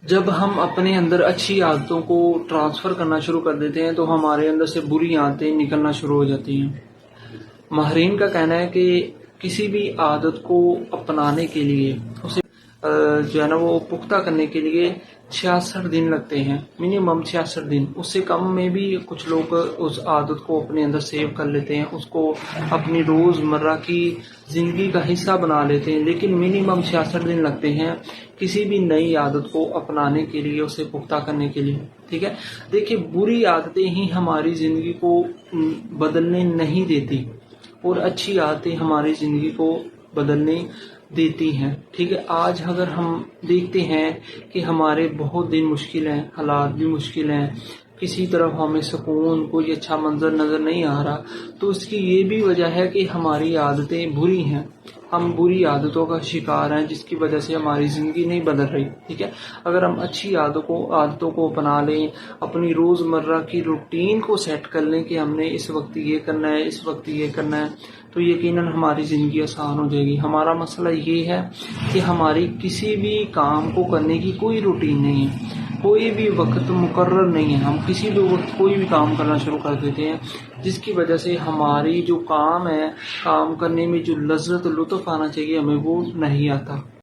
جب ہم اپنے اندر اچھی عادتوں کو ٹرانسفر کرنا شروع کر دیتے ہیں تو ہمارے اندر سے بری عادتیں نکلنا شروع ہو جاتی ہیں۔ ماہرین کا کہنا ہے کہ کسی بھی عادت کو اپنانے کے لیے اسے جو ہے نا وہ پختہ کرنے کے لیے 66 دن لگتے ہیں، منیمم 66 دن۔ اس سے کم میں بھی کچھ لوگ اس عادت کو اپنے اندر سیو کر لیتے ہیں، اس کو اپنی روز مرہ کی زندگی کا حصہ بنا لیتے ہیں، لیکن منیمم 66 دن لگتے ہیں کسی بھی نئی عادت کو اپنانے کے لیے، اسے پختہ کرنے کے لیے۔ ٹھیک ہے، دیکھیے بری عادتیں ہی ہماری زندگی کو بدلنے نہیں دیتی اور اچھی عادتیں ہماری زندگی کو بدلنے دیتی ہیں۔ ٹھیک ہے، آج اگر ہم دیکھتے ہیں کہ ہمارے بہت دن مشکل ہیں، حالات بھی مشکل ہیں، کسی طرف ہمیں سکون، کوئی اچھا منظر نظر نہیں آ رہا، تو اس کی یہ بھی وجہ ہے کہ ہماری عادتیں بری ہیں، ہم بری عادتوں کا شکار ہیں، جس کی وجہ سے ہماری زندگی نہیں بدل رہی۔ ٹھیک ہے، اگر ہم اچھی عادتوں کو اپنا لیں، اپنی روز مرہ کی روٹین کو سیٹ کر لیں کہ ہم نے اس وقت یہ کرنا ہے، اس وقت یہ کرنا ہے، تو یقیناً ہماری زندگی آسان ہو جائے گی۔ ہمارا مسئلہ یہ ہے کہ ہماری کسی بھی کام کو کرنے کی کوئی روٹین نہیں ہے، کوئی بھی وقت مقرر نہیں ہے، ہم کسی بھی وقت کوئی بھی کام کرنا شروع کر دیتے ہیں، جس کی وجہ سے ہماری جو کام ہے، کام کرنے میں جو لذت لطف آنا چاہیے ہمیں، وہ نہیں آتا۔